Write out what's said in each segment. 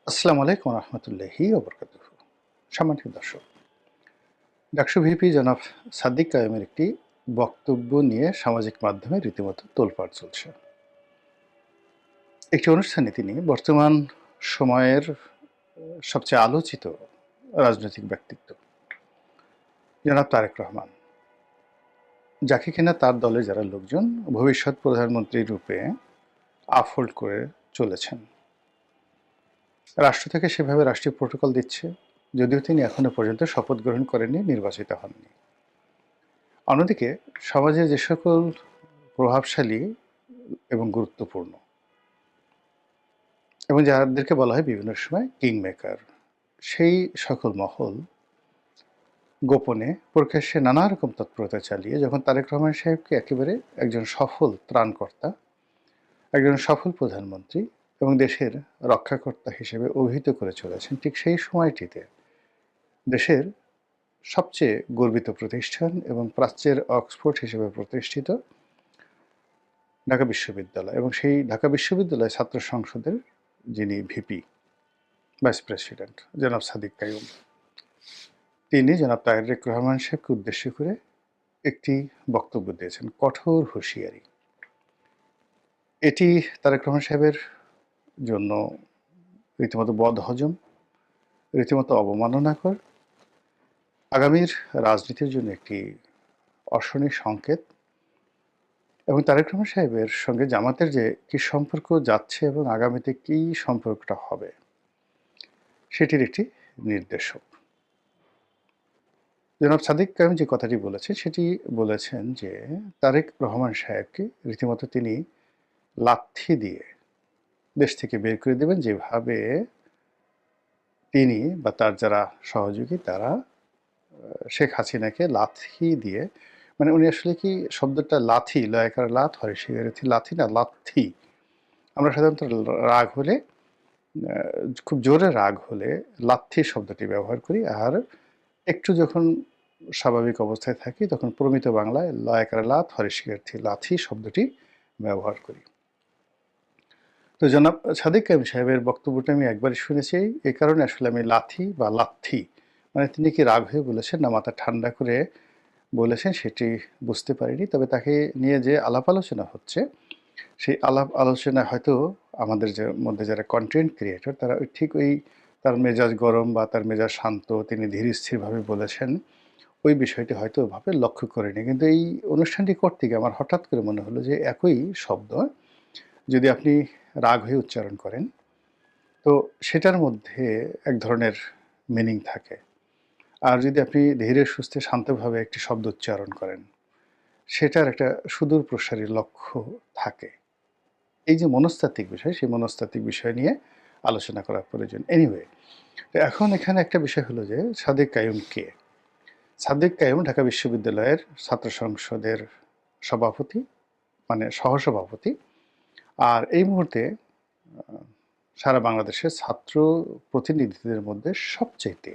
আসসালামু আলাইকুম রহমতুল্লাহি ওবরকাতুহু। সম্মানিত দর্শক, ডাকসু ভিপি জনাব সাদিক কায়েমের একটি বক্তব্য নিয়ে সামাজিক মাধ্যমে রীতিমতো তোলপাড় চলছে। একটি অনুষ্ঠানে তিনি বর্তমান সময়ের সবচেয়ে আলোচিত রাজনৈতিক ব্যক্তিত্ব জনাব তারেক রহমান, যাকে কিনা তার দলের যারা লোকজন ভবিষ্যৎ প্রধানমন্ত্রী রূপে আফোল্ড করে চলেছেন, রাষ্ট্র থেকে সেভাবে রাষ্ট্রীয় প্রোটোকল দিচ্ছে, যদিও তিনি এখনো পর্যন্ত শপথ গ্রহণ করেননি, নির্বাচিত হননি। অন্যদিকে সমাজে যে সকল প্রভাবশালী এবং গুরুত্বপূর্ণ এবং যাদেরকে বলা হয় বিভিন্ন সময় কিং মেকার, সেই সকল মহল গোপনে প্রকাশ্যে নানা রকম তৎপরতা চালিয়ে যখন তারেক রহমান সাহেবকে একেবারে একজন সফল ত্রাণকর্তা, একজন সফল প্রধানমন্ত্রী এবং দেশের রক্ষাকর্তা হিসেবে অভিহিত করে চলেছেন, ঠিক সেই সময়টিতে দেশের সবচেয়ে গর্বিত প্রতিষ্ঠান এবং প্রাচ্যের অক্সফোর্ড হিসেবে প্রতিষ্ঠিত ঢাকা বিশ্ববিদ্যালয় এবং সেই ঢাকা বিশ্ববিদ্যালয় ছাত্র সংসদের যিনি ভিপি ভাইস প্রেসিডেন্ট জনাব সাদিক কাইয়ুম, তিনি জনাব তারেক রহমান সাহেবকে উদ্দেশ্য করে একটি বক্তব্য দিয়েছেন, কঠোর হুঁশিয়ারি। এটি তারেক রহমান সাহেবের জন্য রীতিমতো বদহজম, রীতিমতো অবমাননাকর, আগামীর রাজনীতির জন্য একটি অশনি সংকেত এবং তারেক রহমান সাহেবের সঙ্গে জামাতের যে কী সম্পর্ক যাচ্ছে এবং আগামীতে কী সম্পর্কটা হবে সেটির একটি নির্দেশক। জনাব সাদিক কায়েম যে কথাটি বলেছেন সেটি বলেছেন যে তারেক রহমান সাহেবকে রীতিমতো তিনি লাথি দিয়ে দেশ থেকে বের করে দেবেন, যেভাবে তিনি বা তার যারা সহযোগী তারা শেখ হাসিনাকে লাথি দিয়ে, মানে উনি আসলে কি শব্দটা লাথি, লয়কার লাথ হয় শিগারেথি লাথি না লাথি। আমরা সাধারণত রাগ হলে খুব জোরে রাগ হলে লাথি শব্দটি ব্যবহার করি, আর একটু যখন স্বাভাবিক অবস্থায় থাকি তখন প্রমিত বাংলায় লয়কার লাথ হরিশিকার্থী লাথি শব্দটি ব্যবহার করি। তো জনাব সাদিক কায়েম সাহেবের বক্তব্যটা আমি একবারই শুনেছি, এই কারণে আসলে আমি লাথি বা লাথি মানে তিনি কি রাগ হয়ে বলেছেন না মাথা ঠান্ডা করে বলেছেন সেটি বুঝতে পারিনি। তবে তাকে নিয়ে যে আলাপ আলোচনা হচ্ছে, সেই আলাপ আলোচনায় হয়তো আমাদের যে মধ্যে যারা কন্টেন্ট ক্রিয়েটর তারা ঠিক ওই তার মেজাজ গরম বা তার মেজাজ শান্ত, তিনি ধীর স্থিরভাবে বলেছেন, ওই বিষয়টি হয়তো ওভাবে লক্ষ্য করিনি। কিন্তু এই অনুষ্ঠানটি করতে গিয়ে আমার হঠাৎ করে মনে হলো যে একই শব্দ যদি আপনি রাগ হয়ে উচ্চারণ করেন তো সেটার মধ্যে এক ধরনের মিনিং থাকে, আর যদি আপনি ধীরে সুস্থে শান্তভাবে একটি শব্দ উচ্চারণ করেন সেটার একটা সুদূর প্রসারী লক্ষ্য থাকে। এই যে মনস্তাত্ত্বিক বিষয়, সেই মনস্তাত্ত্বিক বিষয় নিয়ে আলোচনা করা প্রয়োজন। এনিওয়ে, তো এখন এখানে একটা বিষয় হলো যে সাদিক কাইয়ুম কে? সাদিক কাইয়ুম ঢাকা বিশ্ববিদ্যালয়ের ছাত্র সংসদের সভাপতি, মানে সহসভাপতি, আর এই মুহূর্তে সারা বাংলাদেশের ছাত্র প্রতিনিধিদের মধ্যে সবচাইতে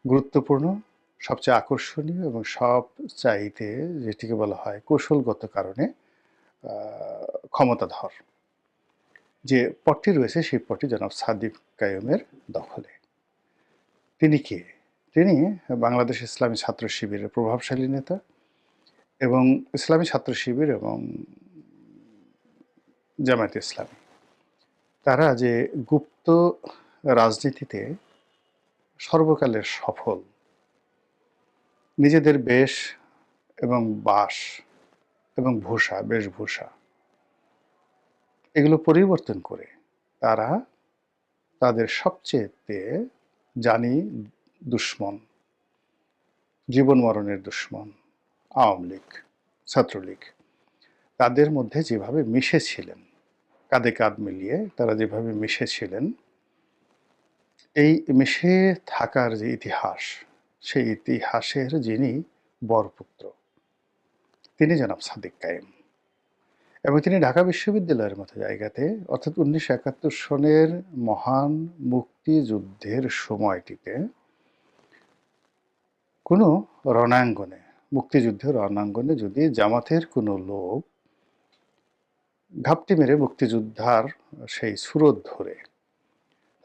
গুরুত্বপূর্ণ, সবচেয়ে আকর্ষণীয় এবং সবচাইতে যেটিকে বলা হয় কৌশলগত কারণে ক্ষমতাধর যে পদটি রয়েছে, সেই পদটি জনাব সাদিক কাইয়ুমের দখলে। তিনি কে? তিনি বাংলাদেশ ইসলামী ছাত্র শিবিরের প্রভাবশালী নেতা এবং ইসলামী ছাত্র শিবির এবং জামায়াতে ইসলামী, তারা যে গুপ্ত রাজনীতিতে সর্বকালের সফল, নিজেদের বেশ এবং বাস এবং ভূষা, বেশভূষা এগুলো পরিবর্তন করে তারা তাদের সবচেয়েতে জানি দুশ্মন, জীবন মরণের দুশ্মন আওয়ামী লীগ, ছাত্রলীগ, তাদের মধ্যে যেভাবে মিশেছিলেন, কাঁধে কাঁধ মিলিয়ে তারা যেভাবে মিশেছিলেন, এই মিশে থাকার যে ইতিহাস, সেই ইতিহাসের যিনি বরপুত্র তিনি জনাব সাদিক কায়েম। এবং তিনি ঢাকা বিশ্ববিদ্যালয়ের মতো জায়গাতে, অর্থাৎ ১৯৭১ সনের মহান মুক্তিযুদ্ধের সময়টিতে কোনো রণাঙ্গনে, মুক্তিযুদ্ধের রণাঙ্গনে যদি জামাতের কোনো লোক ঘাপটি মেরে মুক্তিযোদ্ধার সেই সুরত ধরে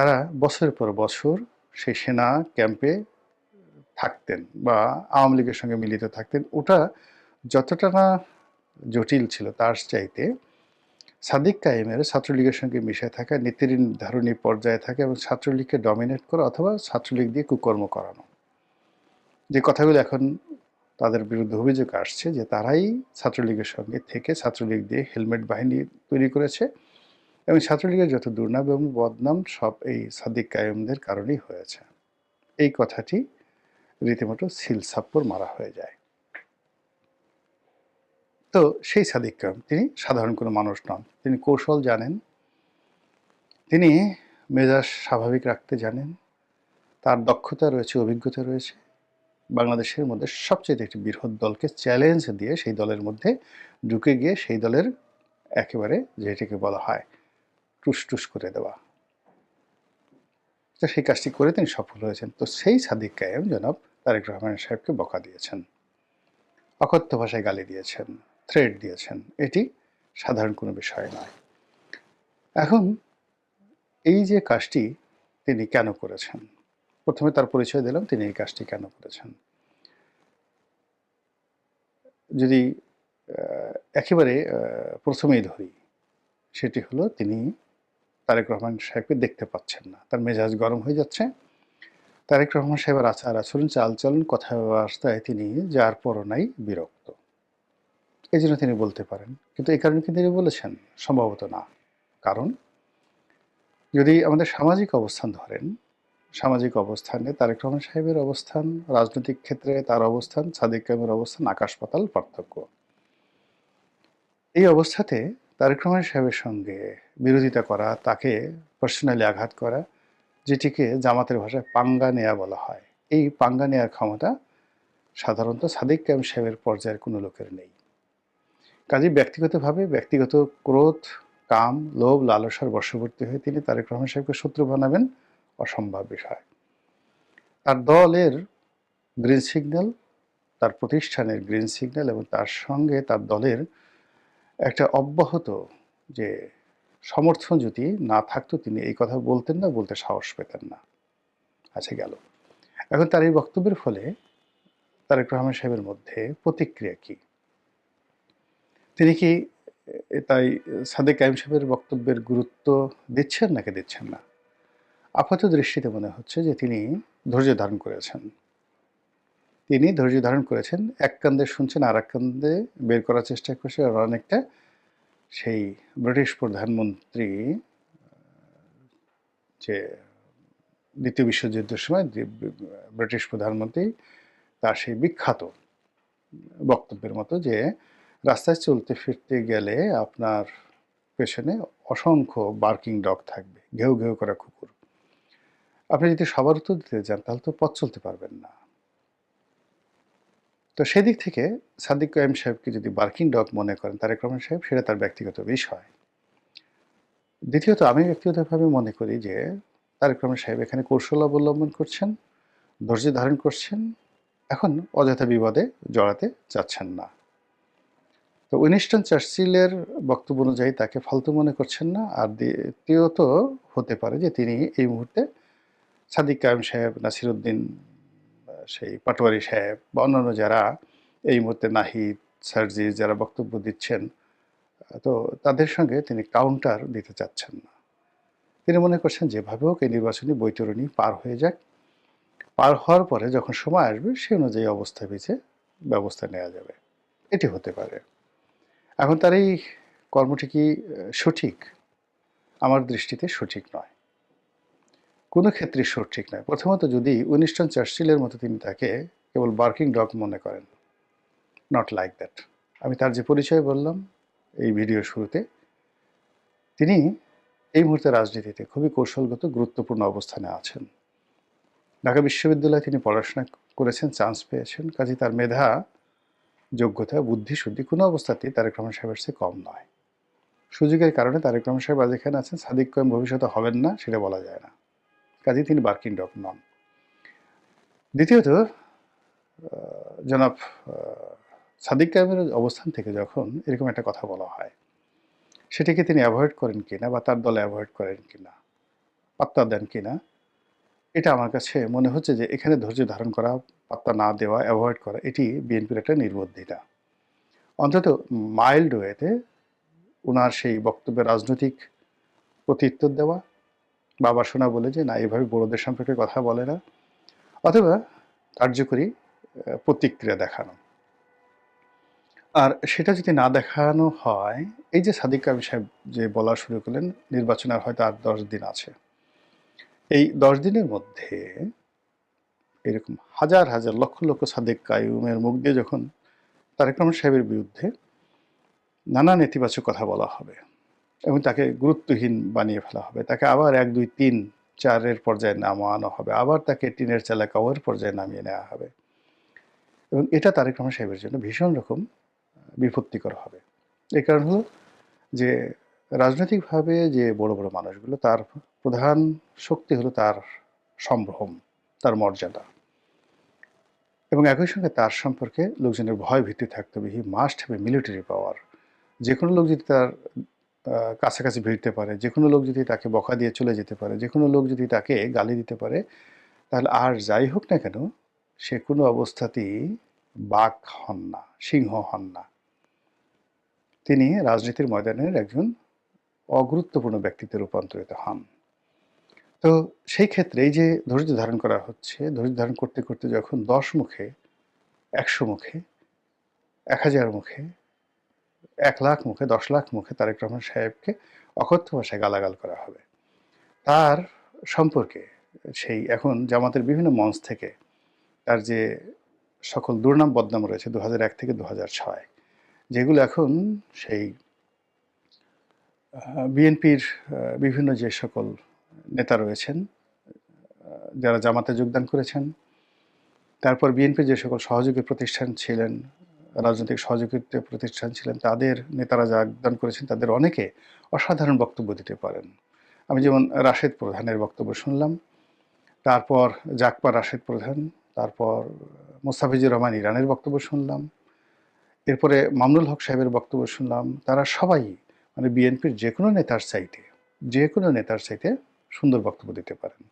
তারা বছরের পর বছর সেই সেনা ক্যাম্পে থাকতেন বা আওয়ামী লীগের সঙ্গে মিলিত থাকতেন। ওটা যতটা না জটিল ছিল তার চাইতে সাদিক কায়েমের ছাত্রলীগের সঙ্গে মিশে থাকা, নীতি নির্ধারণী পর্যায়ে থাকা এবং ছাত্রলীগকে ডমিনেট করা অথবা ছাত্রলীগ দিয়ে কুকর্ম করানো, যে কথাগুলো এখন তাদের বিরুদ্ধে অভিযোগ আসছে যে তারাই ছাত্রলীগের সঙ্গে থেকে ছাত্রলীগ দিয়ে হেলমেট বাহিনী তৈরি করেছে এবং ছাত্রলীগের যত দুর্নাম এবং বদনাম সব এই সাদিক কায়েমদের কারণেই হয়েছে। এই কথাটি রীতিমতো সিল সাপ্পর মারা হয়ে যায়। তো সেই সাদিক কায়েম তিনি সাধারণ কোনো মানুষ নন, তিনি কৌশল জানেন, তিনি মেজাজ স্বাভাবিক রাখতে জানেন, তার দক্ষতা রয়েছে, অভিজ্ঞতা রয়েছে। বাংলাদেশের মধ্যে সবচেয়ে একটি বৃহৎ দলকে চ্যালেঞ্জ দিয়ে সেই দলের মধ্যে ঢুকে গিয়ে সেই দলের একেবারে যেটিকে বলা হয় টুস টুস করে দেওয়া, তো সেই কাজটি করে তিনি সফল হয়েছেন। তো সেই সাদিক কায়েম জনাব তারেক রহমান সাহেবকে বকা দিয়েছেন, অকথ্য ভাষায় গালি দিয়েছেন, থ্রেট দিয়েছেন। এটি সাধারণ কোনো বিষয় নয়। এখন এই যে কাজটি তিনি কেন করেছেন, প্রথমে তার পরিচয় দিলাম তিনি এই কাজটি কেন করেছেন। যদি একেবারে প্রথমেই ধরি, সেটি হলো তিনি তারেক রহমান সাহেবকে দেখতে পাচ্ছেন না, তার মেজাজ গরম হয়ে যাচ্ছে। তারেক রহমান সাহেবের আচার আচরণ, চালচলন, কথাবার্তায় তিনি যার পরনাই বিরক্ত, এই জন্য তিনি বলতে পারেন। কিন্তু এই কারণে কি তিনি বলেছেন? সম্ভবত না। কারণ যদি আমাদের সামাজিক অবস্থান ধরেন, সামাজিক অবস্থানে তারেক রহমান সাহেবের অবস্থান, রাজনৈতিক ক্ষেত্রে তার অবস্থান, সাদিক কায়েমের অবস্থান আকাশ পাতাল পার্থক্য। এই অবস্থাতে তারেক রহমান সাহেবের সঙ্গে বিরোধিতা করা, তাকে পার্সোনালি আঘাত করা, যেটিকে জামাতের ভাষায় পাঙ্গা নেয়া বলা হয়, এই পাঙ্গা নেয়ার ক্ষমতা সাধারণত সাদিক কায়েম সাহেবের পর্যায়ের কোনো লোকের নেই। কাজেই ব্যক্তিগতভাবে ব্যক্তিগত ক্রোধ, কাম, লোভ, লালসার বশবর্তী হয়ে তিনি তারেক রহমান সাহেবকে শত্রু বানাবেন অসম্ভব বিষয়। তার দলের গ্রিন সিগন্যাল, তার প্রতিষ্ঠানের গ্রিন সিগন্যাল এবং তার সঙ্গে তার দলের একটা অব্যাহত যে সমর্থন যদি না থাকতো তিনি এই কথা বলতেন না, বলতে সাহস পেতেন না। আচ্ছা গেল। এখন তার এই বক্তব্যের ফলে তারেক রহমান সাহেবের মধ্যে প্রতিক্রিয়া কি? তিনি কি তাই সাদেক কায়েম সাহেবের বক্তব্যের গুরুত্ব দিচ্ছেন নাকি দিচ্ছেন না? আপাত দৃষ্টিতে মনে হচ্ছে যে তিনি ধৈর্য ধারণ করেছেন। তিনি ধৈর্য ধারণ করেছেন, এক কান্দে শুনছেন আর এক কান্দে বের করার চেষ্টা করছেন। আর অনেকটা সেই ব্রিটিশ প্রধানমন্ত্রী যে দ্বিতীয় বিশ্বযুদ্ধের সময় ব্রিটিশ প্রধানমন্ত্রী তার সেই বিখ্যাত বক্তব্যের মতো যে রাস্তায় চলতে ফিরতে গেলে আপনার পেছনে অসংখ্য বার্কিং ডগ থাকবে, ঘেউ ঘেউ করা কুকুর। আপনি যদি সবার উত্তর দিতে যান তাহলে তো পথ চলতে পারবেন না। তো সেদিক থেকে সাদিক কায়েম সাহেবকে যদি বার্কিং ডগ মনে করেন তারেক রহমান সাহেব, সেটা তার ব্যক্তিগত বিষয়। দ্বিতীয়ত আমি ব্যক্তিগতভাবে মনে করি যে তারেক রহমান সাহেব এখানে কৌশল অবলম্বন করছেন, ধৈর্য ধারণ করছেন, এখন অযথা বিবাদে জড়াতে চাচ্ছেন না। তো উইনস্টন চার্চিলের বক্তব্য অনুযায়ী তাকে ফালতু মনে করছেন না। আর দ্বিতীয়ত হতে পারে যে তিনি এই মুহূর্তে সাদিক কায়েম সাহেব, নাসিরুদ্দিন, সেই পাটোয়ারি সাহেব বা অন্যান্য যারা এই মুহূর্তে নাহিদ, সার্জিস যারা বক্তব্য দিচ্ছেন, তো তাদের সঙ্গে তিনি কাউন্টার দিতে চাচ্ছেন না। তিনি মনে করছেন যেভাবে হোক এই নির্বাচনী বৈতরণী পার হয়ে যাক, পার হওয়ার পরে যখন সময় আসবে সেই অনুযায়ী অবস্থা বেঁচে ব্যবস্থা নেওয়া যাবে। এটি হতে পারে। এখন তার এই কর্মটি কি সঠিক? আমার দৃষ্টিতে সঠিক নয়, কোনো ক্ষেত্রে সঠিক নয়। প্রথমত যদি উইনস্টন চার্চিলের মতো তিনি তাকে কেবল বার্কিং ডগ মনে করেন, নট লাইক দ্যাট। আমি তার যে পরিচয় বললাম এই ভিডিওর শুরুতে, তিনি এই মুহূর্তে রাজনীতিতে খুবই কৌশলগত গুরুত্বপূর্ণ অবস্থানে আছেন। ঢাকা বিশ্ববিদ্যালয়ে তিনি পড়াশোনা করেছেন, চান্স পেয়েছেন, কাজে তার মেধা, যোগ্যতা, বুদ্ধি শুদ্ধি কোনো অবস্থাতেই তারেক রহমান সাহেবের চেয়ে কম নয়। সুযোগের কারণে তারেক রহমান সাহেব আজ এখানে আছেন, সাদিক কায়েম ভবিষ্যতে হবেন না সেটা বলা যায় না, কাজেই তিনি বার্কিং ডগ নন। দ্বিতীয়ত জনাব সাদিক কায়েমের অবস্থান থেকে যখন এরকম একটা কথা বলা হয়, সেটাকে তিনি অ্যাভয়েড করেন কিনা বা তার দলে অ্যাভয়েড করেন কিনা, পাত্তা দেন কিনা, এটা আমার কাছে মনে হচ্ছে যে এখানে ধৈর্য ধারণ করা, পাত্তা না দেওয়া, অ্যাভয়েড করা, এটি বিএনপির একটা নির্বুদ্ধিতা। অন্তত মাইল্ড ওয়েতে উনার সেই বক্তব্যে রাজনৈতিক প্রত্যুত্তর দেওয়া, বাবা শোনা বলে যে না এভাবে বড়দের সম্পর্কে কথা বলে না, অথবা কার্যকরী প্রতিক্রিয়া দেখানো। আর সেটা যদি না দেখানো হয়, এই যে সাদিক কাবি সাহেব যে বলা শুরু করলেন নির্বাচন আর হয়তো আর 10 দিন আছে, এই 10 দিনের মধ্যে এরকম হাজার হাজার লক্ষ লক্ষ সাদেক কায়ুমের মুখ দিয়ে যখন তারেক রহমান সাহেবের বিরুদ্ধে নানা নেতিবাচক কথা বলা হবে এবং তাকে গুরুত্বহীন বানিয়ে ফেলা হবে, তাকে আবার 1, 2, 3, 4 পর্যায়ে নামানো হবে, আবার তাকে টিনের চালা কাওয়ার পর্যায়ে নামিয়ে নেওয়া হবে, এবং এটা তারেক রহমান সাহেবের জন্য ভীষণ রকম বিপত্তিকর হবে। এই কারণ হলো যে রাজনৈতিকভাবে যে বড় বড় মানুষগুলো, তার প্রধান শক্তি হলো তার সম্ভ্রম, তার মর্যাদা, এবং একই সঙ্গে তার সম্পর্কে লোকজনের ভয় ভীতি থাকতে হবে। He must have a military পাওয়ার। যে কোনো লোক যদি তার কাছাকাছি ভিড়তে পারে, যে কোনো লোক যদি তাকে বকা দিয়ে চলে যেতে পারে, যে কোনো লোক যদি তাকে গালি দিতে পারে, তাহলে আর যাই হোক না কেন সে কোনো অবস্থাতেই বাঘ হন না, সিংহ হন না। তিনি রাজনীতির ময়দানের একজন অগুরুত্বপূর্ণ ব্যক্তিত্বে রূপান্তরিত হন। তো সেই ক্ষেত্রে এই যে ধৈর্য ধারণ করা হচ্ছে, ধৈর্য ধারণ করতে করতে যখন 10 মুখে, 100 মুখে, 1000 মুখে, 1 লাখ মুখে, 10 লাখ মুখে তারেক রহমান সাহেবকে অকথ্য ভাষায় গালাগাল করা হবে, তার সম্পর্কে সেই এখন জামাতের বিভিন্ন মঞ্চ থেকে তার যে সকল দুর্নাম বদনাম রয়েছে 2001 থেকে 2006, যেগুলো এখন সেই বিএনপির বিভিন্ন যে সকল নেতা রয়েছেন যারা জামাতে যোগদান করেছেন, তারপর বিএনপির যে সকল সহযোগী প্রতিষ্ঠান ছিলেন, রাজনৈতিক সহযোগিতা প্রতিষ্ঠান ছিলেন, তাদের নেতারা যোগদান করেছেন, তাদের অনেকে অসাধারণ বক্তব্য দিতে পারেন। আমি যেমন রাশেদ প্রধানের বক্তব্য শুনলাম, তারপর জাকপা রাশেদ প্রধান, তারপর মোস্তাফিজুর রহমান ইরানের বক্তব্য শুনলাম, এরপরে মামুনুল হক সাহেবের বক্তব্য শুনলাম। তারা সবাই মানে বিএনপির যে কোনো নেতার চাইতে সুন্দর বক্তব্য দিতে পারেন।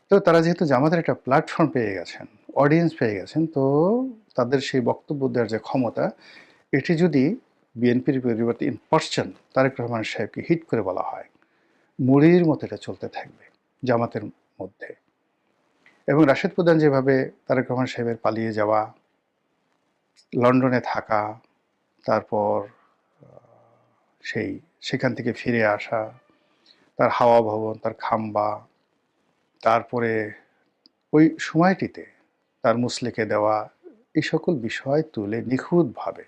তো তারা যেহেতু জামাতের একটা প্ল্যাটফর্ম পেয়ে গেছেন, অডিয়েন্স পেয়ে গেছেন, তো তাদের সেই বক্তব্য দেওয়ার যে ক্ষমতা, এটি যদি বিএনপির পরিবর্তে ইন পার্সন তারেক রহমান সাহেবকে হিট করে বলা হয়, মুড়ির মতো এটা চলতে থাকবে জামাতের মধ্যে। এবং রাশেদ প্রধান যেভাবে তারেক রহমান সাহেবের পালিয়ে যাওয়া, লন্ডনে থাকা, তারপর সেখান থেকে ফিরে আসা, তার হাওয়া ভবন, তার খাম্বা, তারপরে ওই সময়টিতে তার মুসলেকে দেওয়া, এই সকল বিষয় তুলে নিখুঁতভাবে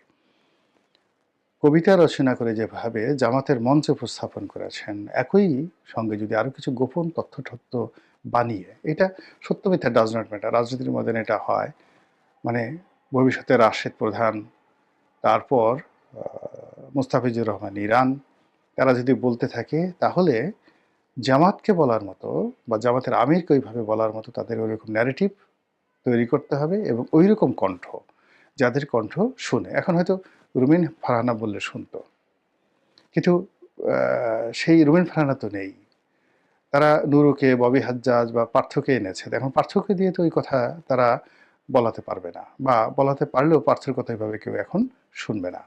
কবিতা রচনা করে যেভাবে জামাতের মঞ্চে উপস্থাপন করেছেন, একই সঙ্গে যদি আরও কিছু গোপন তথ্য বানিয়ে, এটা সত্য মিথ্যা ডাজ নট ম্যাটার, রাজনীতির মধ্যে এটা হয়, মানে ভবিষ্যতে রাশেদ প্রধান, তারপর মোস্তাফিজুর রহমান ইরান, তারা যদি বলতে থাকে, তাহলে জামাতকে বলার মতো বা জামাতের আমিরকে ওইভাবে বলার মতো তাদের ওইরকম ন্যারেটিভ তৈরি করতে হবে, এবং ওই রকম কণ্ঠ, যাদের কণ্ঠ শুনে, এখন হয়তো রুমিন ফারহানা বললে শুনতো, কিন্তু সেই রুমিন ফারহানা তো নেই। তারা নুরুকে, ববি হাজ্জাজ বা পার্থকে এনেছে, এখন পার্থকে দিয়ে তো ওই কথা তারা বলাতে পারবে না, বা বলাতে পারলেও পার্থের কথা এভাবে কেউ এখন শুনবে না।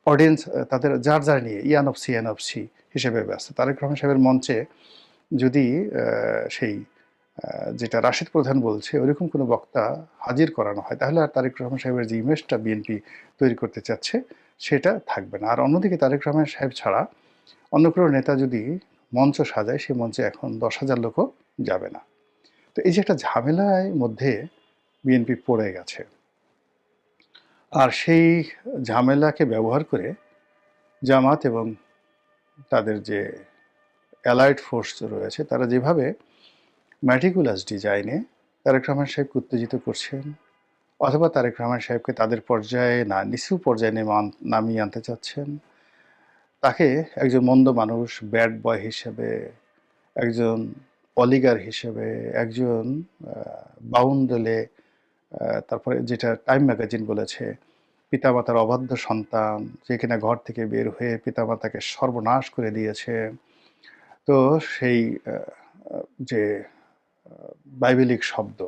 অডিয়েন্স তাদের যার নিয়ে ইয়ানফসি হিসেবে ব্যস্ত। তারেক রহমান সাহেবের মঞ্চে যদি সেই যেটা রাশেদ প্রধান বলছে ওইরকম কোনো বক্তা হাজির করানো হয়, তাহলে আর তারেক রহমান সাহেবের যে ইমেজটা বিএনপি তৈরি করতে চাচ্ছে সেটা থাকবে না। আর অন্যদিকে তারেক রহমান সাহেব ছাড়া অন্য কোনো নেতা যদি মঞ্চ সাজায়, সেই মঞ্চে এখন 10,000 লোকও যাবে না। তো এই যে একটা ঝামেলার মধ্যে বিএনপি পড়ে গেছে, আর সেই ঝামেলাকে ব্যবহার করে জামাত এবং তাদের যে অ্যালাইড ফোর্স রয়েছে, তারা যেভাবে ম্যাটিকুলাস ডিজাইনে তারেক রহমান সাহেবকে উত্তেজিত করছেন, অথবা তারেক রহমান সাহেবকে তাদের পর্যায়ে না নিচু পর্যায়ে নামিয়ে আনতে চাচ্ছেন, তাকে একজন মন্দ মানুষ, ব্যাড বয় হিসেবে, একজন অলিগার হিসেবে, একজন বাউন্ডলে, তারপরে যেটা টাইম ম্যাগাজিন বলেছে পিতামাতার অবাধ্য সন্তান, যে কিনা ঘর থেকে বের হয়ে পিতামাতাকে সর্বনাশ করে দিয়েছে। তো সেই যে বাইবেলিক শব্দ,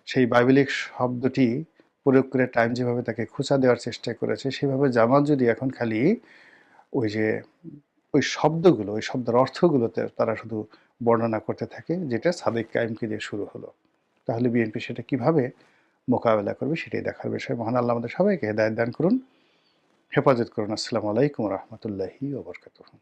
সেই বাইবেলিক শব্দটি প্রয়োগ করে টাইম যেভাবে তাকে খোঁচা দেওয়ার চেষ্টা করেছে, সেভাবে জামাত যদি এখন খালি ওই যে ওই শব্দগুলো, ওই শব্দের অর্থগুলোতে তারা শুধু বর্ণনা করতে থাকে, যেটা সাদেক কায়েমকে দিয়ে শুরু হলো, তাহলে বিএনপি সেটা কিভাবে মোকাবেলা করবে সেটাই দেখার বিষয়। মহান আল্লাহ আমাদের সবাইকে হেদায়েত দান করুন, হেফাজত করুন। আসসালামু আলাইকুম রহমতুল্লাহি ওয়া বারাকাতুহু।